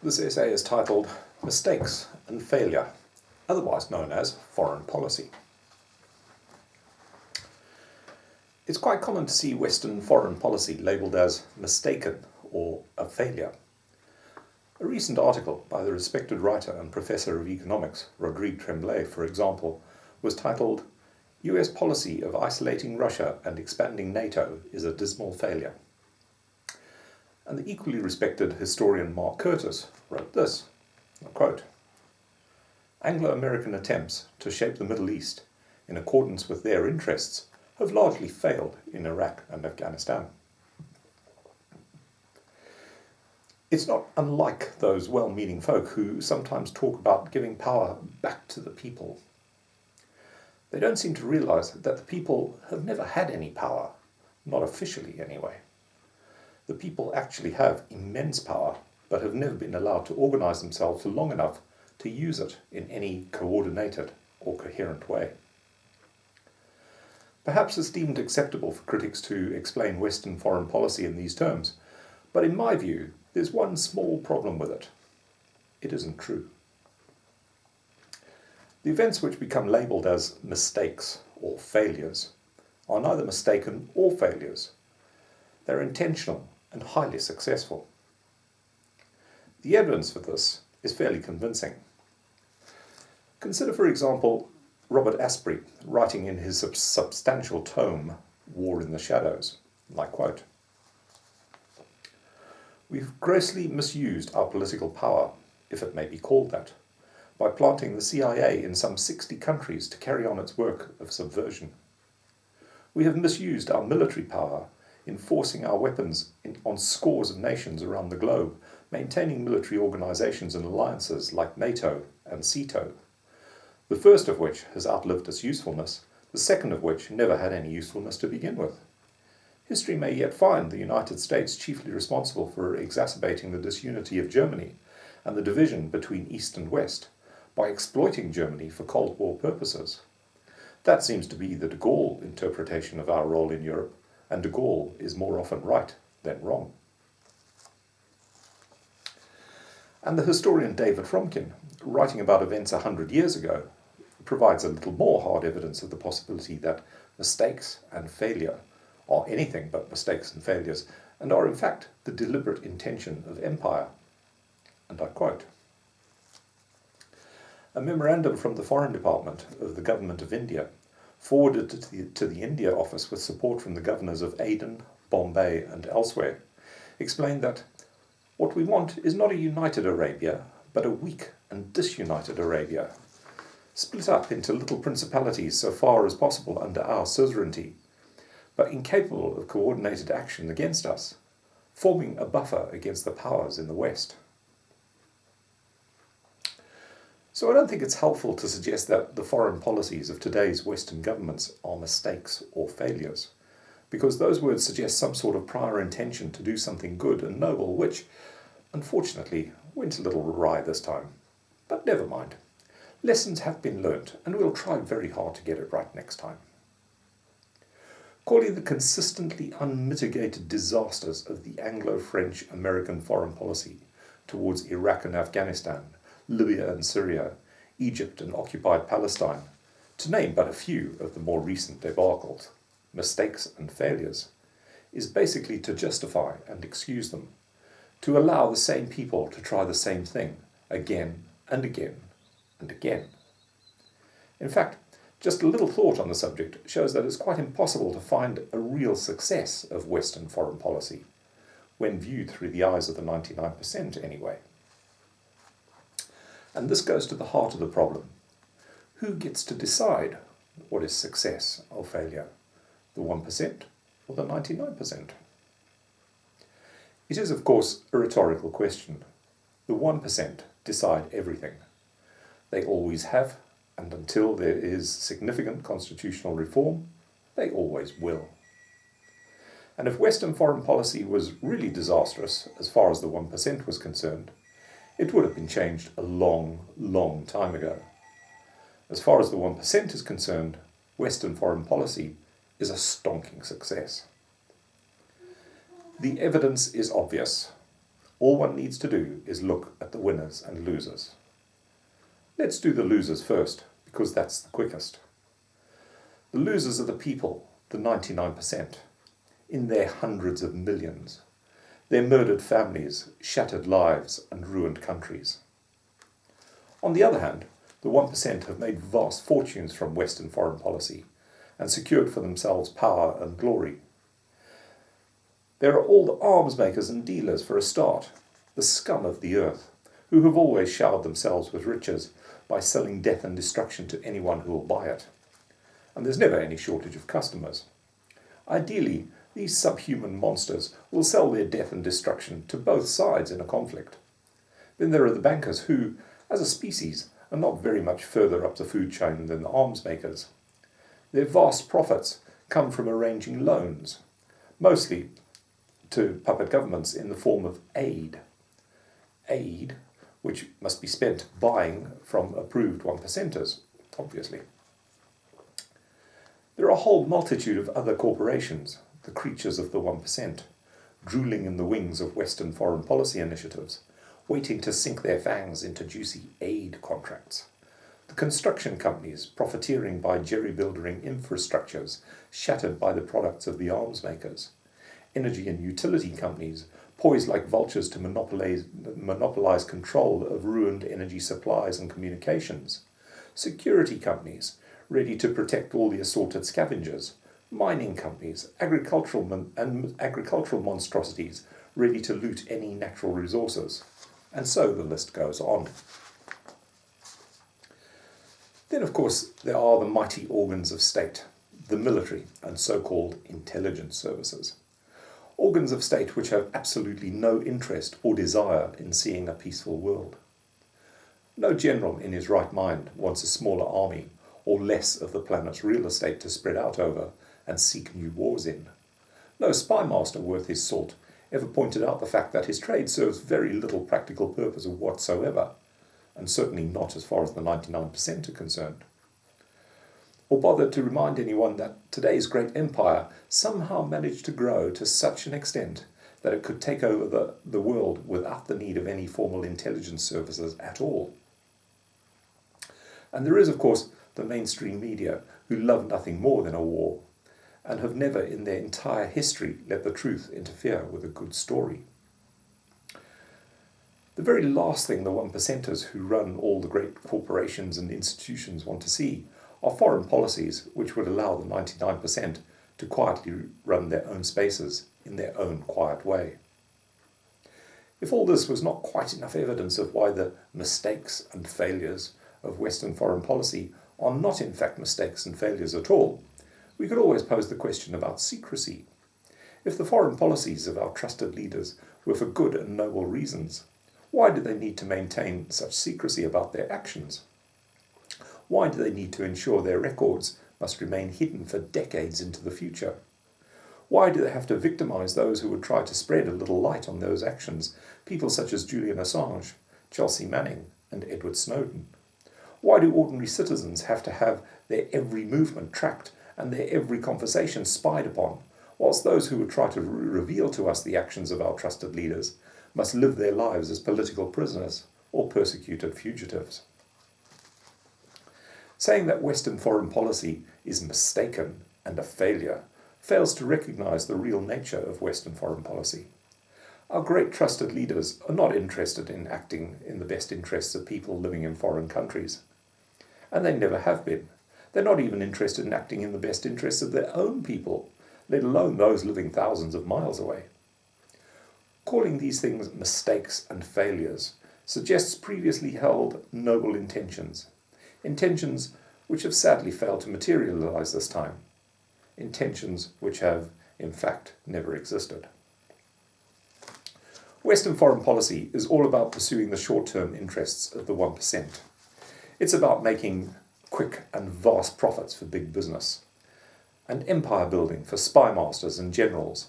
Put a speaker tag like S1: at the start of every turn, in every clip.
S1: This essay is titled Mistakes and Failure, otherwise known as Foreign Policy. It's quite common to see Western foreign policy labelled as mistaken or a failure. A recent article by the respected writer and professor of economics, Rodrigue Tremblay, for example, was titled US Policy of Isolating Russia and Expanding NATO is a Dismal Failure. And the equally respected historian Mark Curtis wrote this, quote, Anglo-American attempts to shape the Middle East in accordance with their interests have largely failed in Iraq and Afghanistan. It's not unlike those well-meaning folk who sometimes talk about giving power back to the people. They don't seem to realise that the people have never had any power, not officially anyway. The people actually have immense power, but have never been allowed to organise themselves for long enough to use it in any coordinated or coherent way. Perhaps it's deemed acceptable for critics to explain Western foreign policy in these terms, but in my view, there's one small problem with it. It isn't true. The events which become labelled as mistakes or failures are neither mistaken or failures. They're intentional and highly successful. The evidence for this is fairly convincing. Consider, for example, Robert Asprey writing in his substantial tome, War in the Shadows, and I quote, "We've grossly misused our political power, if it may be called that, by planting the CIA in some 60 countries to carry on its work of subversion. We have misused our military power in forcing our weapons on scores of nations around the globe, maintaining military organizations and alliances like NATO and CETO, the first of which has outlived its usefulness, the second of which never had any usefulness to begin with. History may yet find the United States chiefly responsible for exacerbating the disunity of Germany and the division between East and West by exploiting Germany for Cold War purposes. That seems to be the de Gaulle interpretation of our role in Europe, and de Gaulle is more often right than wrong." And the historian David Fromkin, writing about events 100 years ago, provides a little more hard evidence of the possibility that mistakes and failure are anything but mistakes and failures, and are in fact the deliberate intention of empire. And I quote, "A memorandum from the Foreign Department of the Government of India, forwarded to the India office with support from the governors of Aden, Bombay and elsewhere, explained that what we want is not a united Arabia, but a weak and disunited Arabia, split up into little principalities so far as possible under our suzerainty, but incapable of coordinated action against us, forming a buffer against the powers in the West." So I don't think it's helpful to suggest that the foreign policies of today's Western governments are mistakes or failures, because those words suggest some sort of prior intention to do something good and noble, which, unfortunately, went a little awry this time. But never mind. Lessons have been learnt, and we'll try very hard to get it right next time. Calling the consistently unmitigated disasters of the Anglo-French-American foreign policy towards Iraq and Afghanistan, Libya and Syria, Egypt and occupied Palestine, to name but a few of the more recent debacles, mistakes and failures, is basically to justify and excuse them, to allow the same people to try the same thing again and again and again. In fact, just a little thought on the subject shows that it's quite impossible to find a real success of Western foreign policy, when viewed through the eyes of the 99% anyway. And this goes to the heart of the problem. Who gets to decide what is success or failure? The 1% or the 99%? It is, of course, a rhetorical question. The 1% decide everything. They always have, and until there is significant constitutional reform, they always will. And if Western foreign policy was really disastrous as far as the 1% was concerned, it would have been changed a long, long time ago. As far as the 1% is concerned, Western foreign policy is a stonking success. The evidence is obvious. All one needs to do is look at the winners and losers. Let's do the losers first, because that's the quickest. The losers are the people, the 99%, in their hundreds of millions, their murdered families, shattered lives, and ruined countries. On the other hand, the 1% have made vast fortunes from Western foreign policy and secured for themselves power and glory. There are all the arms makers and dealers for a start, the scum of the earth, who have always showered themselves with riches by selling death and destruction to anyone who will buy it. And there's never any shortage of customers. Ideally, these subhuman monsters will sell their death and destruction to both sides in a conflict. Then there are the bankers who, as a species, are not very much further up the food chain than the arms makers. Their vast profits come from arranging loans, mostly to puppet governments in the form of aid. Aid, which must be spent buying from approved 1%ers, obviously. There are a whole multitude of other corporations, the creatures of the 1%, drooling in the wings of Western foreign policy initiatives, waiting to sink their fangs into juicy aid contracts. The construction companies profiteering by jerry-building infrastructures shattered by the products of the arms makers. Energy and utility companies poised like vultures to monopolize control of ruined energy supplies and communications. Security companies ready to protect all the assorted scavengers. Mining companies, agricultural monstrosities ready to loot any natural resources. And so the list goes on. Then, of course, there are the mighty organs of state, the military and so-called intelligence services. Organs of state which have absolutely no interest or desire in seeing a peaceful world. No general in his right mind wants a smaller army or less of the planet's real estate to spread out over and seek new wars in. No spy master worth his salt ever pointed out the fact that his trade serves very little practical purpose whatsoever, and certainly not as far as the 99% are concerned. Or bothered to remind anyone that today's great empire somehow managed to grow to such an extent that it could take over the world without the need of any formal intelligence services at all. And there is, of course, the mainstream media, who love nothing more than a war, and have never in their entire history let the truth interfere with a good story. The very last thing the 1%ers who run all the great corporations and institutions want to see are foreign policies which would allow the 99% to quietly run their own spaces in their own quiet way. If all this was not quite enough evidence of why the mistakes and failures of Western foreign policy are not in fact mistakes and failures at all, we could always pose the question about secrecy. If the foreign policies of our trusted leaders were for good and noble reasons, why do they need to maintain such secrecy about their actions? Why do they need to ensure their records must remain hidden for decades into the future? Why do they have to victimize those who would try to spread a little light on those actions, people such as Julian Assange, Chelsea Manning, and Edward Snowden? Why do ordinary citizens have to have their every movement tracked and their every conversation spied upon, whilst those who would try to reveal to us the actions of our trusted leaders must live their lives as political prisoners or persecuted fugitives? Saying that Western foreign policy is mistaken and a failure fails to recognize the real nature of Western foreign policy. Our great trusted leaders are not interested in acting in the best interests of people living in foreign countries. And they never have been. They're not even interested in acting in the best interests of their own people, let alone those living thousands of miles away. Calling these things mistakes and failures suggests previously held noble intentions. Intentions which have sadly failed to materialize this time. Intentions which have, in fact, never existed. Western foreign policy is all about pursuing the short-term interests of the 1%. It's about making quick and vast profits for big business, and empire building for spy masters and generals,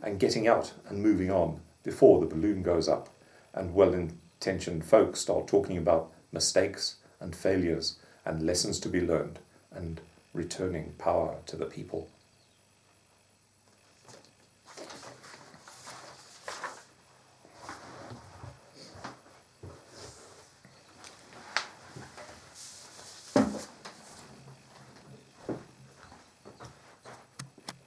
S1: and getting out and moving on before the balloon goes up and well-intentioned folk start talking about mistakes and failures and lessons to be learned and returning power to the people.